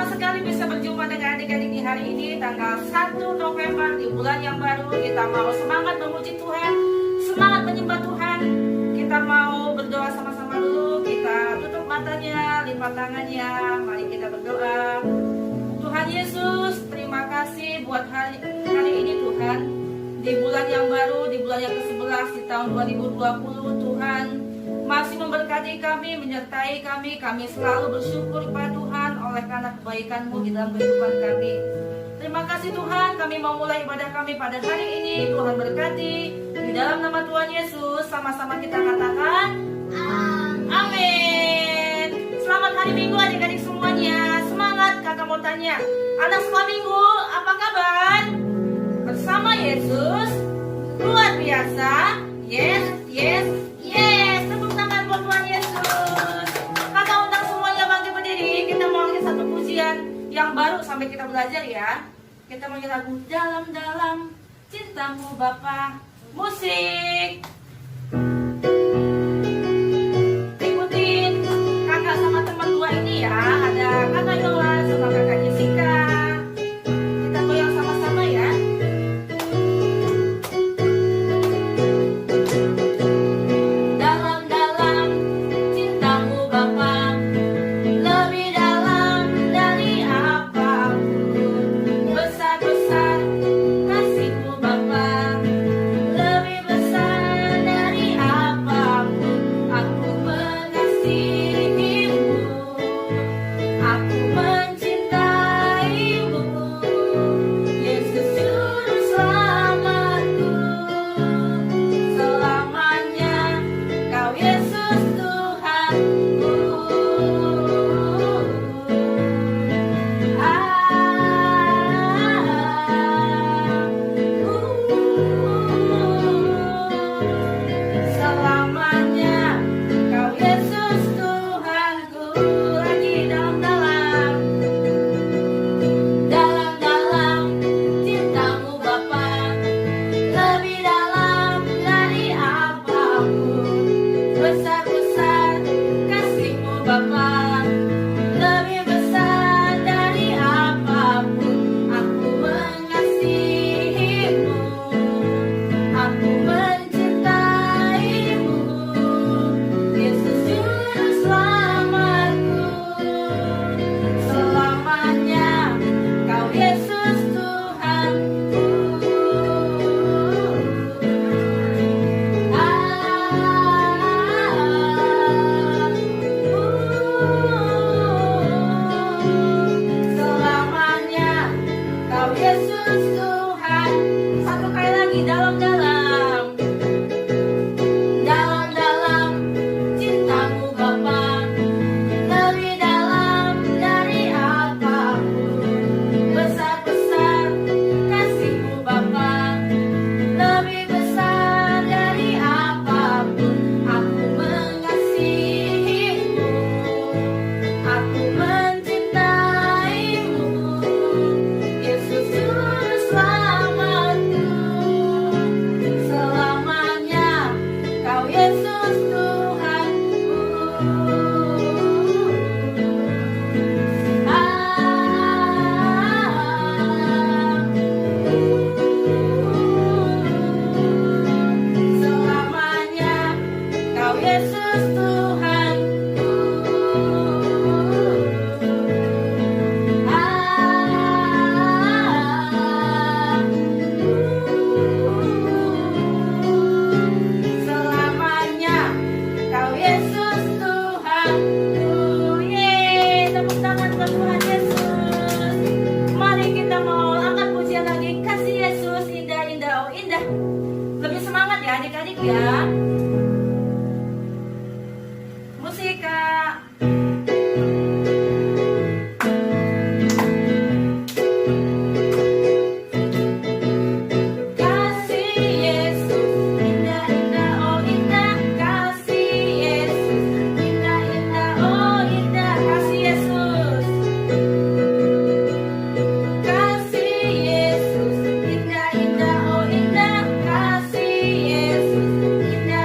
sekali bisa berjumpa dengan adik-adik di hari ini, tanggal 1 November di bulan yang baru. Kita mau semangat memuji Tuhan, semangat menyembah Tuhan. Kita mau berdoa sama-sama dulu. Kita tutup matanya, lipat tangannya. Mari kita berdoa. Tuhan Yesus, terima kasih buat hari ini Tuhan. Di bulan yang baru, di bulan yang ke-11 di tahun 2020, Tuhan masih memberkati kami, menyertai kami. Kami selalu bersyukur kepada Tuhan oleh karena kebaikan-Mu di dalam kehidupan kami. Terima kasih Tuhan, kami mau mulai ibadah kami pada hari ini. Tuhan berkati. Di dalam nama Tuhan Yesus, sama-sama kita katakan amin. Selamat hari Minggu adik-adik semuanya. Semangat, kakak mau tanya. Anak sekolah Minggu, apa kabar? Bersama Yesus, luar biasa. Yes, yes, yes. Tepuk tangan buat Tuhan Yesus. Kakak undang semuanya bangkit berdiri. Kita mau nyanyi satu pujian yang baru sampai kita belajar ya. Kita mau nyanyi lagu Dalam-dalam Cintamu Bapa. Musik. Ikutin kakak sama teman dua ini ya. Ada kakak Yola sama kakak Jessica. Kita goyang sama-sama ya. Dalam-dalam cintamu Bapa, lebih dalam dari apapun. Besar-besar kasihmu Bapa, lebih besar dari apapun. Aku mengasihimu, aku mencintaimu. Yesus juru selamatku, selamanya Kau Yesus Tuhanku. Selamanya Kau Yesus Tuhanku. Lagi dalam-dalam cintamu Bapa, lebih dalam dari apapun. Besar-besar kasihmu Bapa, lebih besar dari apapun. Aku mengasihimu, aku mencintaimu. Yesus juru selamatku, selamanya Kau Yesus Tuhanku. Selamanya Kau Yesus Tuhan. Satu kali lagi, dalam-dalam cintamu Bapa, lebih dalam dari apapun. Besar-besar kasihmu Bapa, lebih besar dari apapun. Aku mengasihimu, aku mencintaimu. Yesus juru selamatku, selamanya Kau Yesus Tuhanku. Selamanya Kau Yesus Tuhanku. Selamanya Kau Yesus Tuhanku. Yeay, tepuk tangan buat Tuhan Yesus. Mari kita mau angkat pujian lagi. Kasih Yesus, indah, indah, oh indah. Lebih semangat ya adik-adik ya. Musik Kak. Kasih Yesus, indah, indah, oh indah. Kasih Yesus, indah, indah, oh indah. Kasih Yesus. Kasih Yesus, indah, indah, oh indah. Kasih Yesus, indah,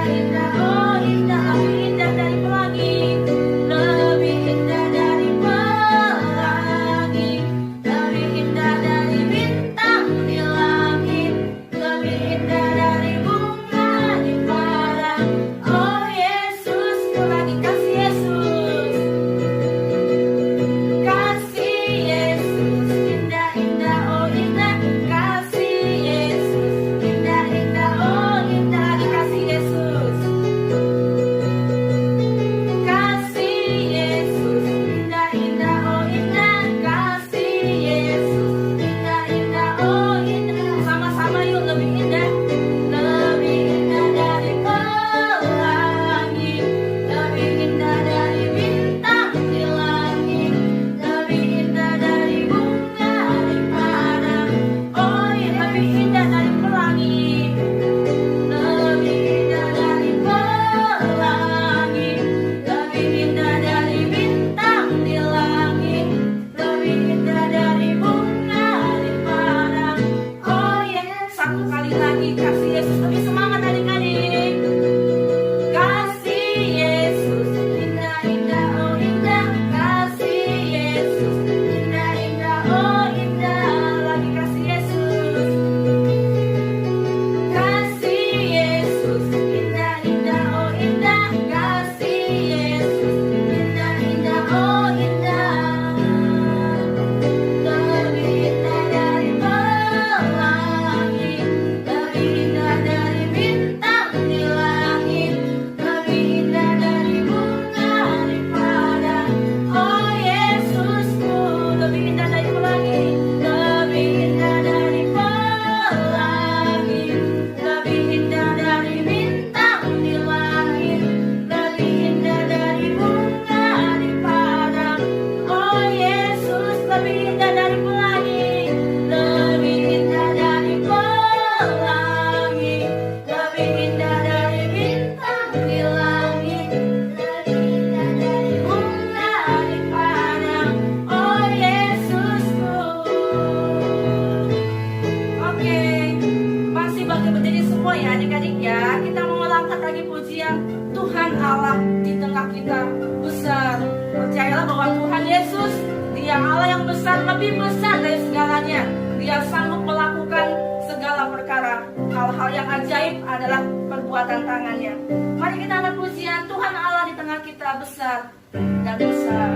besar, lebih besar dari segalanya. Dia sanggup melakukan segala perkara. Hal-hal yang ajaib adalah perbuatan tangannya. Mari kita angkat pujian, Tuhan Allah di tengah kita besar dan besar.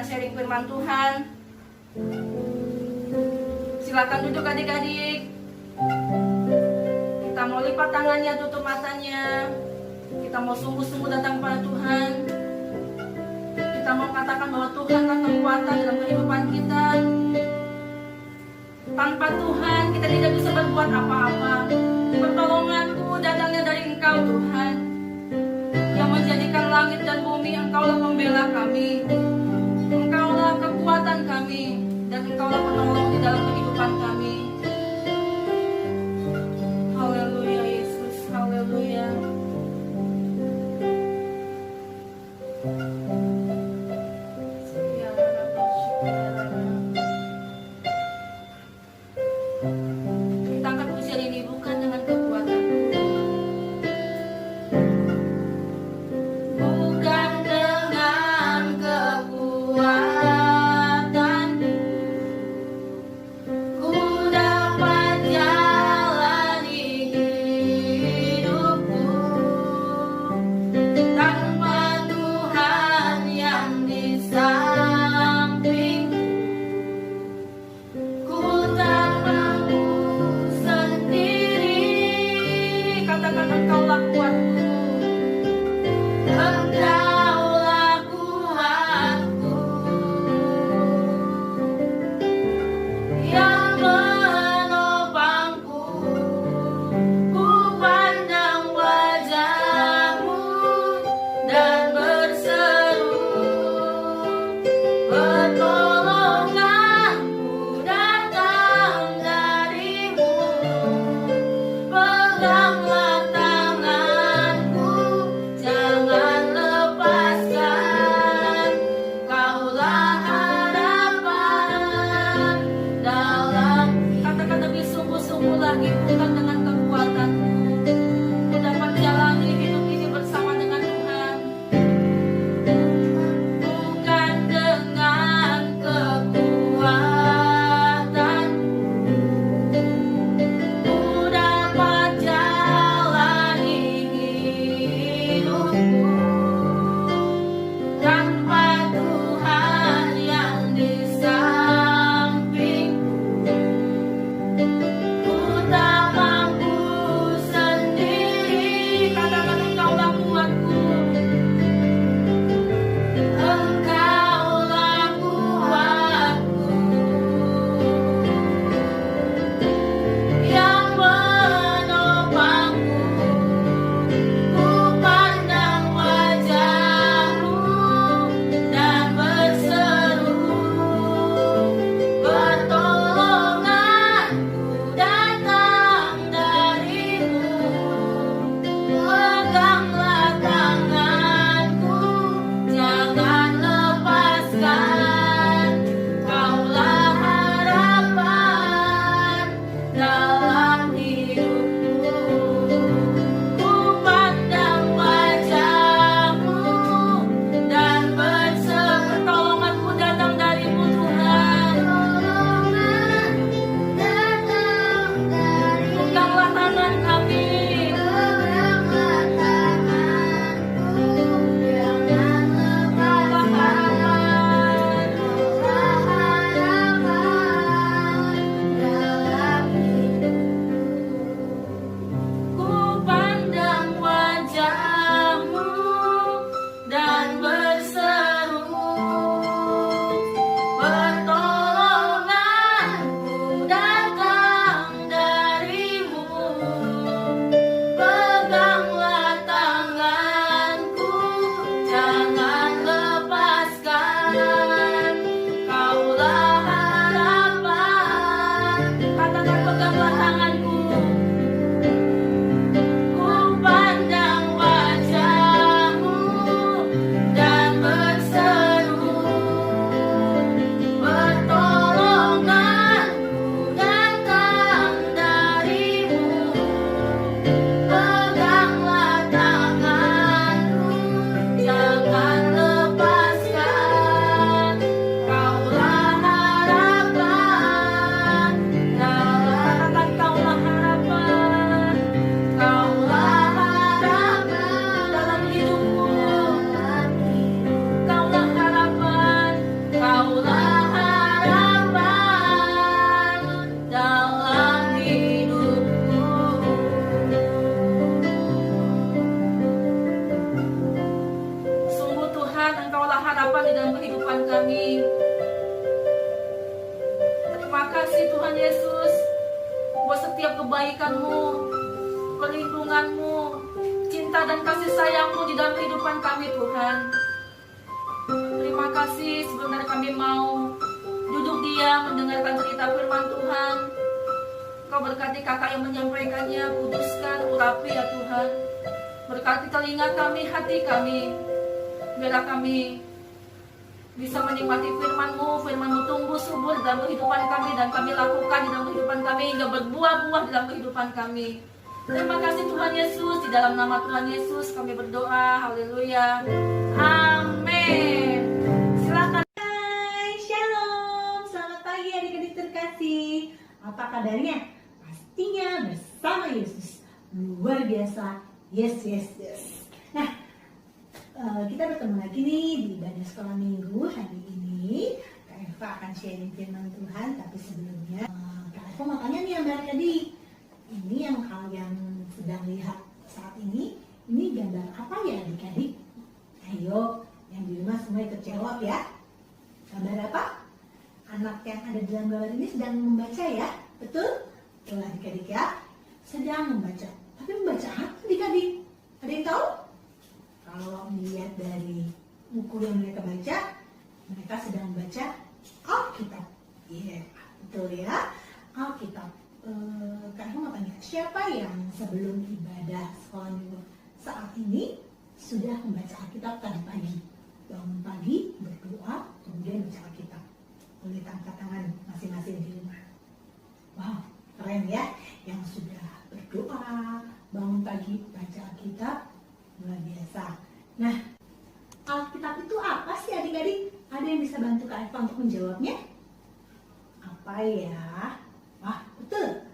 Sharing firman Tuhan. Silakan duduk adik-adik. Kita mau lipat tangannya, tutup matanya. Kita mau sungguh-sungguh datang kepada Tuhan. Kita mau katakan bahwa Tuhan akan kekuatan dalam kehidupan kita. Tanpa Tuhan kita tidak bisa berbuat apa-apa. Pertolonganku datangnya dari Engkau Tuhan, yang menjadikan langit dan bumi. Engkaulah pembela kami, Engkaulah kekuatan kami, dan Engkaulah penolong di dalam kehidupan kami. Haleluya Yesus, haleluya. Kita angkat pujian ini bukan dengan kekuatan, bukan dengan kekuatan, kehidupan kami. Terima kasih Tuhan Yesus buat setiap kebaikan-Mu, perlindungan-Mu, cinta dan kasih sayang-Mu di dalam kehidupan kami Tuhan. Terima kasih sebenarnya kami mau duduk diam mendengarkan cerita firman Tuhan. Kau berkati kakak yang menyampaikannya, kuduskan, urapi ya Tuhan. Berkati telinga kami, hati kami, biarlah kami bisa menikmati firman-Mu, firman-Mu tumbuh subur dalam kehidupan kami dan kami lakukan di dalam kehidupan kami hingga berbuah-buah dalam kehidupan kami. Terima kasih Tuhan Yesus, di dalam nama Tuhan Yesus kami berdoa, haleluya, amin. Silakan. Hai, shalom, selamat pagi adik-adik terkasih. Apa kabarnya? Pastinya bersama Yesus, luar biasa, yes. Nah, kita bertemu lagi nih di ibadah sekolah minggu hari ini. Kak Eva akan sharing firman Tuhan, tapi sebelumnya Kak Eva mau tanya nih sama adik-adik. Ini yang kalian sedang lihat saat ini gambar apa ya adik-adik? Ayo, yang di rumah semua ikut jawab ya. Gambar apa? Anak yang ada di dalam gambar ini sedang membaca ya, betul? Betul adik-adik ya, sedang membaca. Tapi membaca apa adik-adik? Ada yang tahu? Kalau melihat dari buku yang mereka baca, mereka sedang membaca Alkitab. Iya, betul ya, Alkitab. Kak mau tanya, siapa yang sebelum ibadah sekolah minggu saat ini sudah membaca Alkitab tadi pagi? Bangun pagi, berdoa, kemudian baca Alkitab. Boleh angkat tangan masing-masing di rumah. Wow, keren ya, yang sudah berdoa, bangun pagi, baca Alkitab, luar biasa. Nah, Alkitab itu apa sih adik-adik? Ada yang bisa bantu Kak Eva untuk menjawabnya? Apa ya? Wah, betul.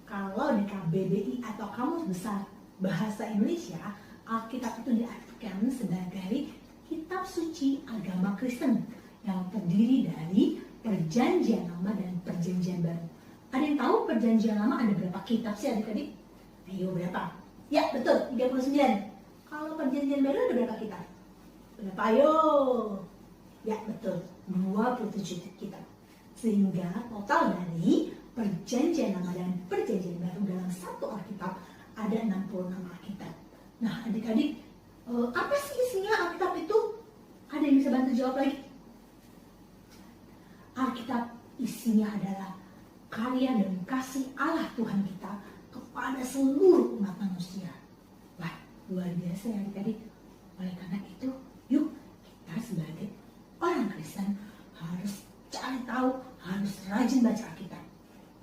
Kalau di KBBI atau Kamus Besar Bahasa Indonesia, Alkitab itu diartikan sebagai kitab suci agama Kristen yang terdiri dari Perjanjian Lama dan Perjanjian Baru. Ada yang tahu Perjanjian Lama ada berapa kitab sih adik-adik? Ayo berapa? Ya betul, 39. Kalau Perjanjian Baru ada berapa kitab? Berapa? Ayo. Ya betul, 27 kitab. Sehingga total dari Perjanjian Lama dan Perjanjian Baru dalam satu Alkitab ada 66 Alkitab. Nah adik-adik, apa sih isinya Alkitab itu? Ada yang bisa bantu jawab lagi? Alkitab isinya adalah karya dan kasih Allah Tuhan kita kepada seluruh umat manusia. Wah, luar biasa ya adik-adik. Oleh karena itu, yuk kita sebagai orang Kristen harus cari tahu, harus rajin baca Alkitab.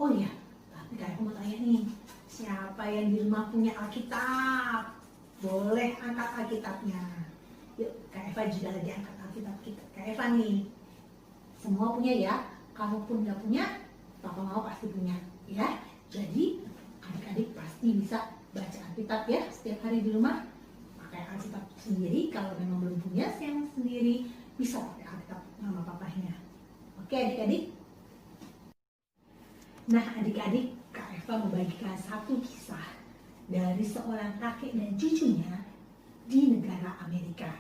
Oh iya, tapi Kak Eva mau tanya nih, siapa yang di rumah punya Alkitab? Boleh angkat Alkitabnya. Yuk, Kak Eva juga lagi angkat Alkitab kita. Kak Eva nih, semua punya ya. Kalaupun nggak punya, Papa Mama pasti punya, ya. Jadi adik-adik pasti bisa baca Alkitab ya setiap hari di rumah. Pakai Alkitab sendiri. Kalau memang belum punya yang sendiri, bisa pakai Alkitab nama papahnya. Oke adik-adik. Nah adik-adik, Kak Eva membagikan satu kisah dari seorang kakek dan cucunya di negara Amerika.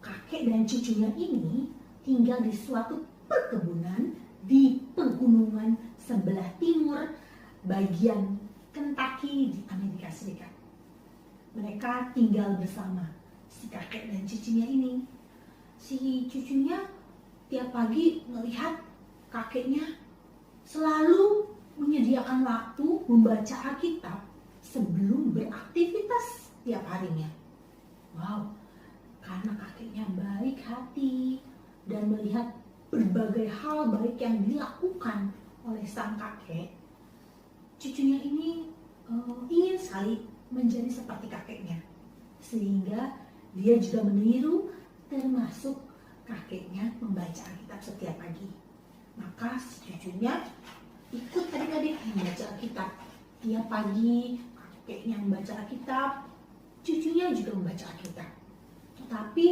Kakek dan cucunya ini tinggal di suatu perkebunan di pegunungan sebelah timur bagian Kentucky di Amerika Serikat. Mereka tinggal bersama si kakek dan cucunya ini. Si cucunya tiap pagi melihat kakeknya selalu menyediakan waktu membaca Alkitab sebelum beraktivitas tiap harinya. Wow, karena kakeknya baik hati dan melihat berbagai hal baik yang dilakukan oleh sang kakek, cucunya ini ingin sekali menjadi seperti kakeknya. Sehingga dia juga meniru, termasuk kakeknya membaca Alkitab setiap pagi. Maka si cucunya ikut adik-adik membaca Alkitab. Tiap pagi kakeknya membaca Alkitab, cucunya juga membaca Alkitab. Tetapi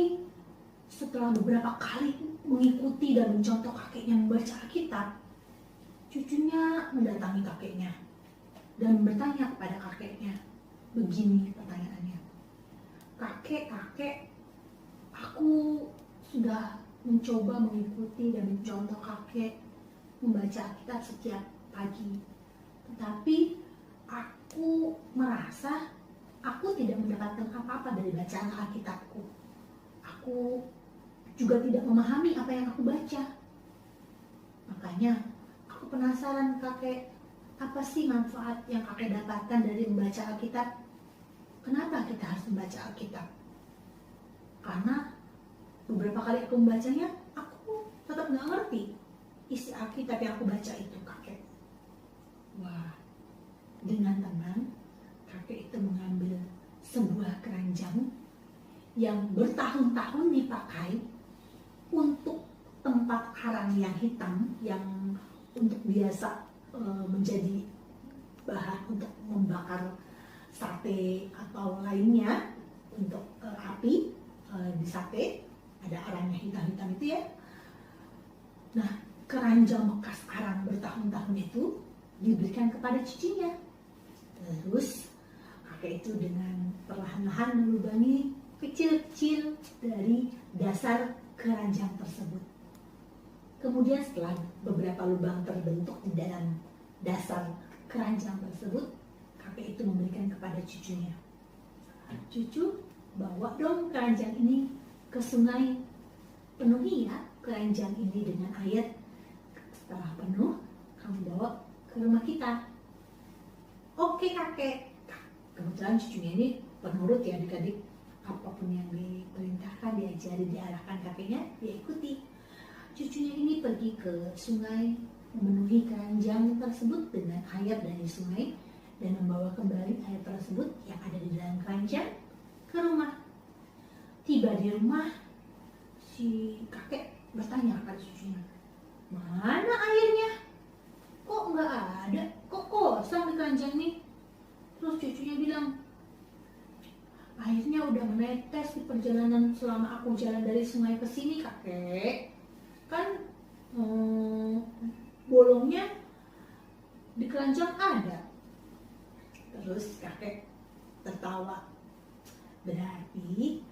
setelah beberapa kali mengikuti dan mencontoh kakeknya membaca Alkitab, cucunya mendatangi kakeknya dan bertanya kepada kakeknya. Begini pertanyaannya, kakek, aku sudah mencoba mengikuti dan mencontoh kakek membaca Alkitab setiap pagi. Tetapi aku merasa aku tidak mendapatkan apa-apa dari bacaan Alkitabku. Aku juga tidak memahami apa yang aku baca. Makanya aku penasaran kakek, apa sih manfaat yang kakek dapatkan dari membaca Alkitab? Kenapa kita harus membaca Alkitab? Karena beberapa kali aku membacanya, aku tetap nggak ngerti isi Alkitab yang aku baca itu, kakek. Wah, dengan tenang, kakek itu mengambil sebuah keranjang yang bertahun-tahun dipakai untuk tempat karang yang hitam, yang untuk biasa menjadi bahan untuk membakar sate atau lainnya untuk api di sate, ada arangnya hitam-hitam itu ya. Nah, keranjang bekas arang bertahun-tahun itu diberikan kepada cucunya. Terus kakek itu dengan perlahan-lahan melubangi kecil-kecil dari dasar keranjang tersebut. Kemudian setelah beberapa lubang terbentuk di dalam dasar keranjang tersebut, kakek itu memberikan kepada cucunya. Cucu, bawa dong keranjang ini ke sungai, penuhi ya keranjang ini dengan air. Setelah penuh, kamu bawa ke rumah kita. Oke kakek. Kebetulan cucunya ini penurut ya adik-adik, apapun yang diperintahkan, diajari, diarahkan kakeknya, dia ikuti. Cucunya ini pergi ke sungai, memenuhi keranjang tersebut dengan air dari sungai dan membawa kembali air tersebut yang ada di dalam keranjang ke rumah. Tiba di rumah, si kakek bertanya kepada cucunya, mana airnya? Kok nggak ada? Kok kosong di keranjang ini? Terus cucunya bilang, airnya udah menetes di perjalanan selama aku jalan dari sungai ke sini kakek. Kan bolongnya di keranjang ada. Terus kakek tertawa. Berarti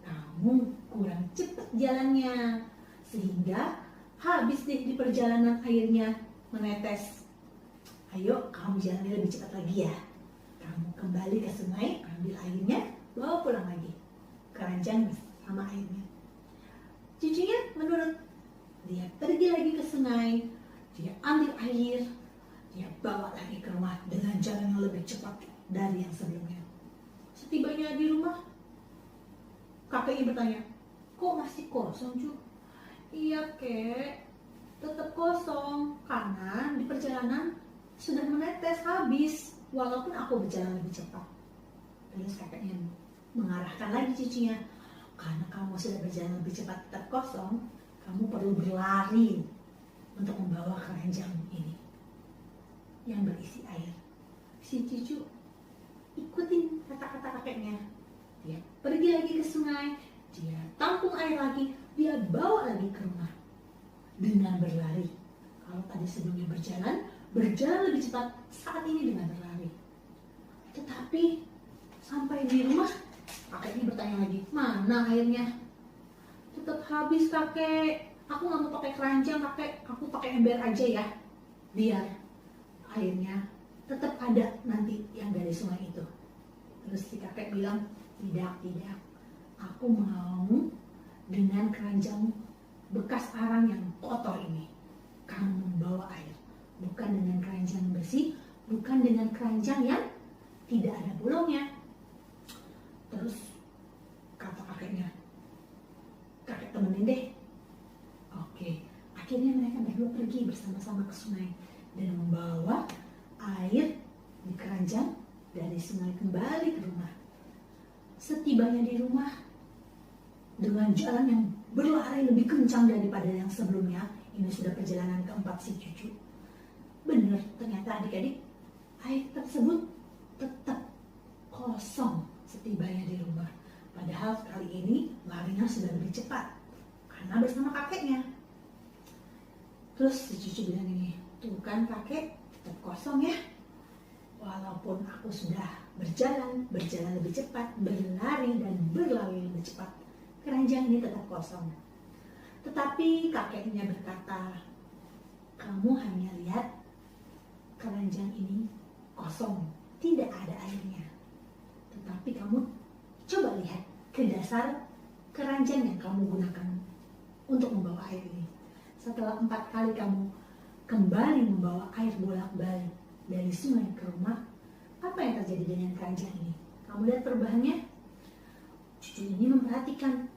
kamu kurang cepat jalannya, sehingga habis deh di perjalanan airnya menetes. Ayo kamu jalannya lebih cepat lagi ya. Kamu kembali ke sungai, ambil airnya, bawa pulang lagi. Keranjang sama airnya. Cucunya menurut. Dia pergi lagi ke sungai, dia ambil air, dia bawa lagi ke rumah dengan jalan yang lebih cepat dari yang sebelumnya. Setibanya di rumah, kakeknya bertanya, kok masih kosong cu? Iya kek, tetap kosong karena di perjalanan sudah menetes habis, walaupun aku berjalan lebih cepat. Terus kakeknya mengarahkan lagi cucunya, karena kamu sudah berjalan lebih cepat tetap kosong, kamu perlu berlari untuk membawa keranjang ini yang berisi air. Si cucu ikutin kata-kata kakeknya. Dia pergi lagi ke sungai, dia tampung air lagi, dia bawa lagi ke rumah dengan berlari. Kalau tadi sebelumnya berjalan lebih cepat, saat ini dengan berlari. Tetapi sampai di rumah, kakeknya bertanya lagi, mana airnya? Tetap habis kakek, aku nggak mau pakai keranjang kakek, aku pakai ember aja ya, biar airnya tetap ada nanti yang dari sungai itu. Terus si kakek bilang, tidak, aku mau dengan keranjang bekas arang yang kotor ini, kamu membawa air, bukan dengan keranjang bersih, bukan dengan keranjang yang tidak ada bolongnya. Terus kata kakeknya, kakek temenin deh. Oke, akhirnya mereka berdua pergi bersama-sama ke sungai dan membawa air di keranjang dari sungai kembali ke rumah. Setibanya di rumah, dengan jalan yang berlari lebih kencang daripada yang sebelumnya, ini sudah perjalanan keempat si cucu. Benar, ternyata adik-adik, air tersebut tetap kosong setibanya di rumah. Padahal kali ini larinya sudah lebih cepat karena bersama kakeknya. Terus si cucu bilang ini, tuh kan kakek tetap kosong ya. Walaupun aku sudah berjalan lebih cepat, berlari lebih cepat, keranjang ini tetap kosong. Tetapi kakeknya berkata, kamu hanya lihat keranjang ini kosong, tidak ada airnya. Tetapi kamu coba lihat ke dasar keranjang yang kamu gunakan untuk membawa air ini. Setelah 4 kali kamu kembali membawa air bolak-balik dari sungai ke rumah, apa yang terjadi dengan keranjang ini? Kamu lihat perubahannya? Cucu ini memperhatikan,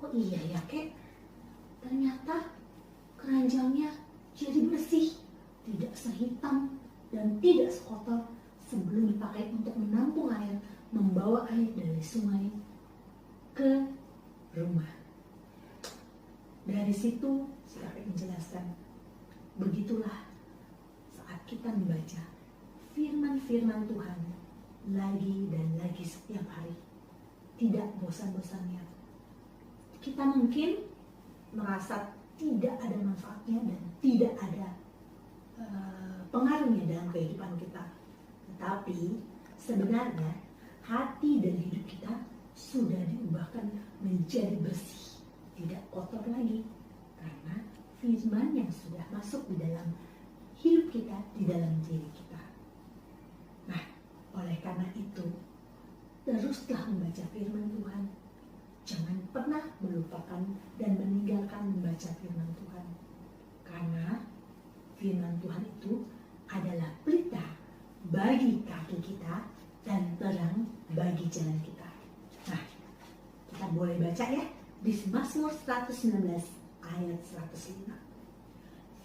oh iya ya kek, ternyata keranjangnya jadi bersih, tidak sehitam dan tidak sekotor sebelum dipakai untuk menampung air, membawa air dari sungai ke rumah. Dari situ si kakek menjelaskan, begitulah saat kita membaca firman-firman Tuhan lagi dan lagi setiap hari, tidak bosan-bosannya. Kita mungkin merasa tidak ada manfaatnya dan tidak ada pengaruhnya dalam kehidupan kita. Tetapi sebenarnya hati dan hidup kita sudah diubahkan menjadi bersih, tidak kotor lagi, karena firman yang sudah masuk di dalam hidup kita, di dalam diri kita. Nah, oleh karena itu, teruslah membaca firman Tuhan. Jangan pernah melupakan dan meninggalkan membaca firman Tuhan. Karena firman Tuhan itu adalah pelita bagi kaki kita dan terang bagi jalan kita. Nah, kita boleh baca ya di Mazmur 119 ayat 105.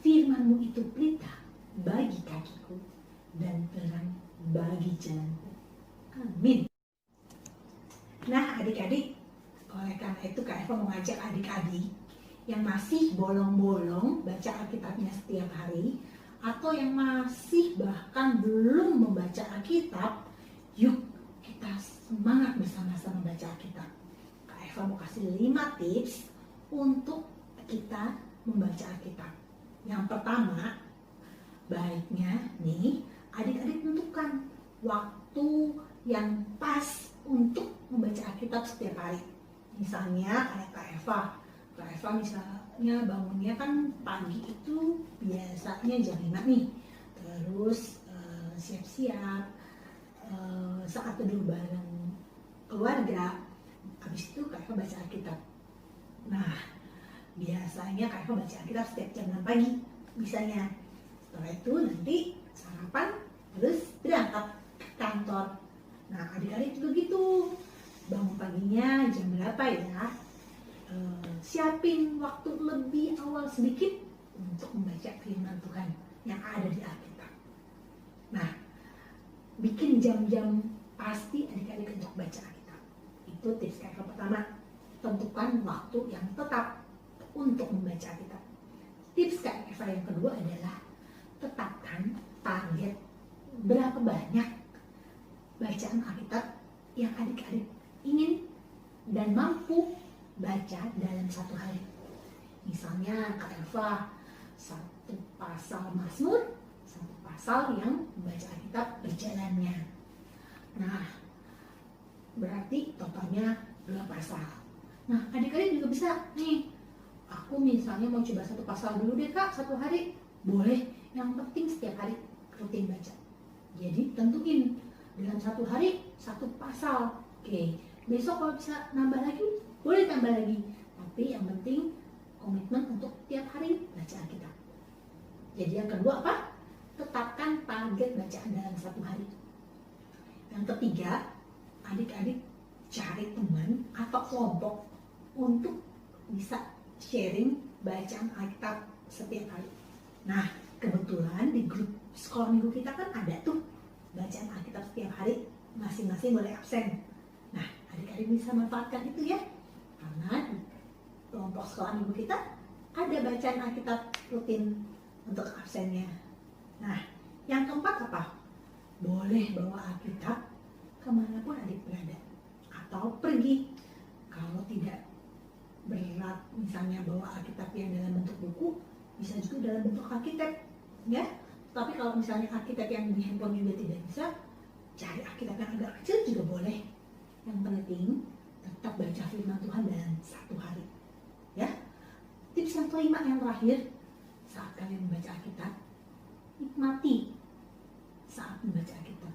Firman-Mu itu pelita bagi kakiku dan terang bagi jalanku. Amin. Nah, adik-adik, oleh karena itu Kak Eva mengajak adik-adik yang masih bolong-bolong baca Alkitabnya setiap hari, atau yang masih bahkan belum membaca Alkitab, yuk kita semangat bersama-sama baca Alkitab. Kak Eva mau kasih 5 tips untuk kita membaca Alkitab. Yang pertama, baiknya nih adik-adik tentukan waktu yang pas untuk membaca Alkitab setiap hari. Misalnya kayak Kak Eva misalnya bangunnya kan pagi itu biasanya jam 5 nih. Terus siap-siap, saat teduh bareng keluarga, habis itu Kak Eva baca Alkitab. Nah, biasanya Kak Eva baca Alkitab setiap jam 6 pagi misalnya. Setelah itu nanti sarapan, terus berangkat ke kantor. Nah, adik-adik juga gitu, bangun paginya jam berapa ya, siapin waktu lebih awal sedikit untuk membaca firman Tuhan yang ada di Alkitab. Nah, bikin jam-jam pasti adik-adik untuk baca Alkitab. Itu tips Kak Eva pertama. Tentukan waktu yang tetap untuk membaca Alkitab. Tips Kak Eva yang kedua adalah tetapkan target berapa banyak bacaan Alkitab yang adik-adik ingin dan mampu baca dalam satu hari. Misalnya Kak Eva 1 pasal Mazmur, 1 pasal yang membaca Alkitab berjalannya. Nah, berarti totalnya 2 pasal. Nah, adik-adik juga bisa nih, aku misalnya mau coba 1 pasal dulu deh Kak, 1 hari. Boleh, yang penting setiap hari rutin baca. Jadi tentuin dalam 1 hari 1 pasal. Oke, besok kalau bisa nambah lagi, boleh tambah lagi. Tapi yang penting komitmen untuk tiap hari baca Alkitab. Jadi yang kedua apa? Tetapkan target bacaan dalam 1 hari. Yang ketiga, adik-adik cari teman atau kelompok untuk bisa sharing bacaan Alkitab setiap hari. Nah, kebetulan di grup sekolah minggu kita kan ada tuh bacaan Alkitab setiap hari, masing-masing boleh absen. Nah, adik-adik bisa manfaatkan itu ya, karena di kelompok sekolah minggu kita ada bacaan Alkitab rutin untuk absennya. Nah, yang keempat apa? Boleh bawa Alkitab kemanapun adik berada, atau pergi. Kalau tidak berat, misalnya bawa Alkitab yang dalam bentuk buku, bisa juga dalam bentuk Alkitab, ya. Tapi kalau misalnya Alkitab yang di handphone juga tidak bisa, cari Alkitab yang agak kecil juga boleh. Yang penting tetap baca firman Tuhan dalam 1 hari, ya. kelima yang terakhir, saat kalian membaca Alkitab, nikmati saat membaca Alkitab.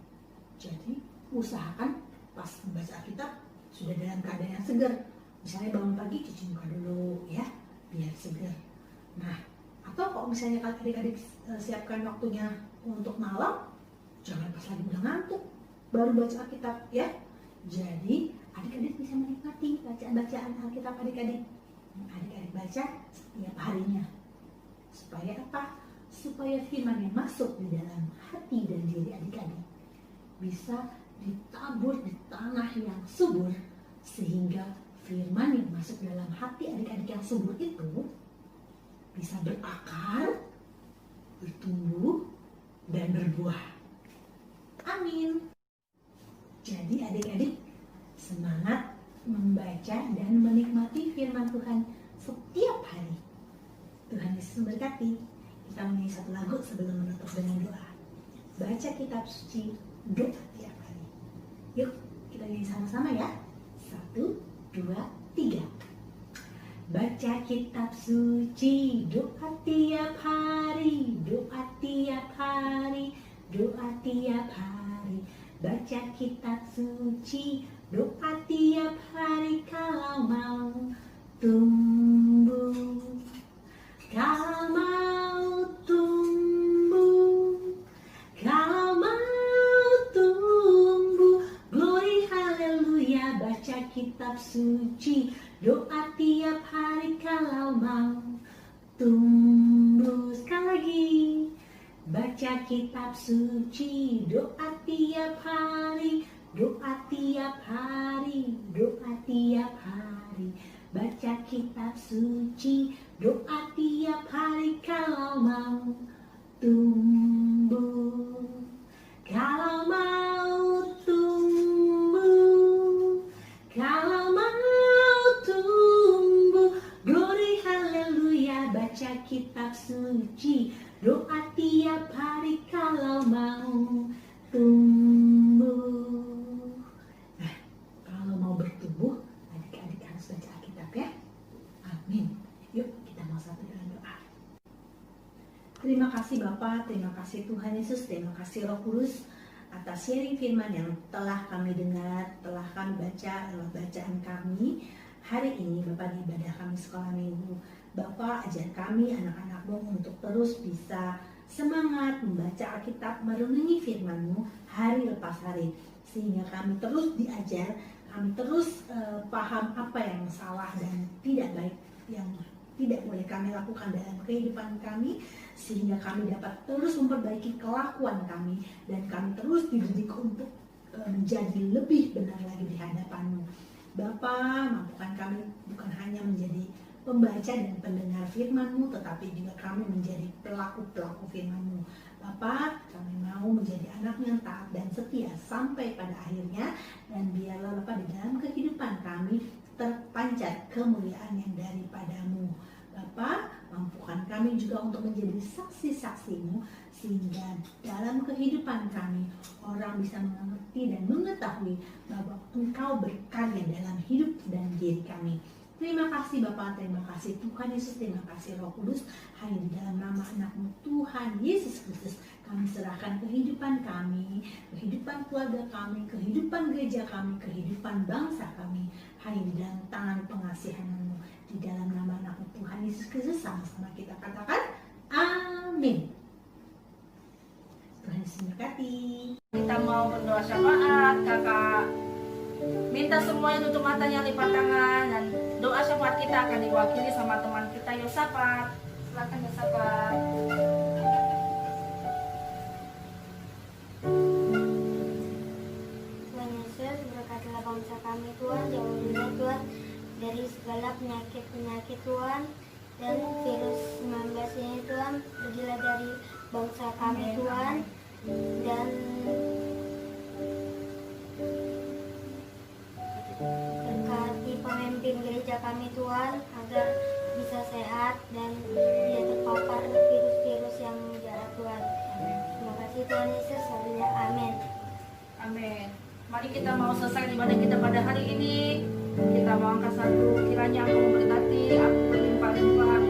Jadi usahakan pas membaca Alkitab sudah dalam keadaan yang segar. Misalnya bangun pagi cuci muka dulu ya, biar segar. Nah, atau kalau misalnya adik-adik siapkan waktunya untuk malam, jangan pas lagi udah ngantuk baru baca Alkitab ya. Jadi adik-adik bisa menikmati bacaan Alkitab adik-adik. Adik-adik baca setiap harinya. Supaya apa? Supaya firman yang masuk di dalam hati dan diri adik-adik bisa ditabur di tanah yang subur, sehingga firman yang masuk dalam hati adik-adik yang subur itu bisa berakar, bertumbuh, dan berbuah. Amin. Jadi adik-adik semangat membaca dan menikmati firman Tuhan setiap hari. Tuhan Yesus memberkati. Kita menyanyi satu lagu sebelum menutup dengan doa. Baca kitab suci, doa tiap hari. Yuk kita nyanyi sama-sama ya. 1, 2, 3. Baca kitab suci, doa tiap hari, doa tiap hari, doa tiap hari. Baca kitab suci, doa tiap hari kalau mau tumbuh. Kalau mau tumbuh, kalau mau tumbuh, glory haleluya. Baca kitab suci, doa tiap hari kalau mau tumbuh. Sekali lagi, baca kitab suci, doa tiap hari, doa tiap hari, doa tiap hari. Baca kitab suci, doa tiap hari kalau mau tumbuh. Kalau mau tumbuh, kalau mau tumbuh, glory haleluya. Baca kitab suci, doa tiap hari kalau mau tumbuh. Nah, kalau mau bertumbuh, adik-adik harus baca Alkitab ya. Amin. Yuk kita mau satu dengan doa. Terima kasih Bapak, terima kasih Tuhan Yesus, terima kasih Roh Kudus atas sharing firman yang telah kami dengar, telah kami baca lewat bacaan kami hari ini Bapak di ibadah kami sekolah minggu. Bapak ajar kami anak-anak-Mu untuk terus bisa semangat membaca Alkitab, merenungi firman-Mu hari lepas hari, sehingga kami terus diajar, kami terus paham apa yang salah dan tidak baik yang tidak boleh kami lakukan dalam kehidupan kami, sehingga kami dapat terus memperbaiki kelakuan kami dan kami terus dididik untuk menjadi lebih benar lagi di hadapan-Mu. Bapa, mampukan kami bukan hanya menjadi pembaca dan pendengar firman-Mu, tetapi juga kami menjadi pelaku-pelaku firman-Mu. Bapa, kami mau menjadi anak yang taat dan setia sampai pada akhirnya, dan biarlah Bapa di dalam kehidupan kami terpancar kemuliaan yang daripada-Mu. Bapa, mampukan kami juga untuk menjadi saksi-saksi-Mu, sehingga dalam kehidupan kami orang bisa mengerti dan mengetahui bahwa Engkau berkarya dalam hidup dan diri kami. Terima kasih Bapa, terima kasih Tuhan Yesus, terima kasih Roh Kudus. Hanya di dalam nama anak-Mu Tuhan Yesus Kristus kami serahkan kehidupan kami, kehidupan keluarga kami, kehidupan gereja kami, kehidupan bangsa kami. Hanya di dalam tangan pengasihan-Mu. Di dalam nama anak-Mu Tuhan Yesus Kristus sama-sama kita katakan amin. Tuhan Yesus memberkati. Kita mau berdoa syafaat, kakak minta semuanya tutup matanya, lipat tangan, dan doa syafaat kita akan diwakili sama teman kita Yosafat. Silakan Yosafat. Tuhan Yesus, berkatilah bangsa kami Tuhan, jauhilah Tuhan dari segala penyakit-penyakit Tuhan, dan virus 19 ini Tuhan, pergilah dari bangsa kami Tuhan, dan berkati pemimpin gereja kami Tuhan agar bisa sehat dan tidak terpapar virus-virus yang jahat Tuhan. Terima kasih Tuhan Yesus, haleluya, amin. Amin. Mari kita mau selesai ibadah kita pada hari ini. Kita mau angkat satu, kiranya Engkau memberkati, aku berlimpah-limpah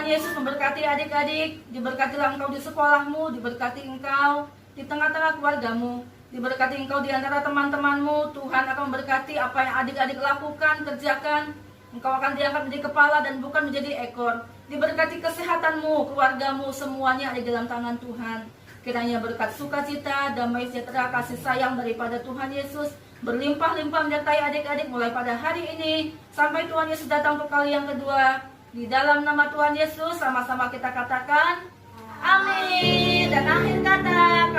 Tuhan Yesus memberkati adik-adik, diberkatilah engkau di sekolahmu, diberkati engkau di tengah-tengah keluargamu, diberkati engkau di antara teman-temanmu. Tuhan akan memberkati apa yang adik-adik lakukan, kerjakan. Engkau akan diangkat menjadi kepala dan bukan menjadi ekor. Diberkati kesehatanmu, keluargamu, semuanya ada di dalam tangan Tuhan. Kiranya berkat sukacita, damai sejahtera, kasih sayang daripada Tuhan Yesus berlimpah-limpah menyertai adik-adik mulai pada hari ini sampai Tuhan Yesus datang untuk kali yang kedua. Di dalam nama Tuhan Yesus sama-sama kita katakan amin. Dan akhir kata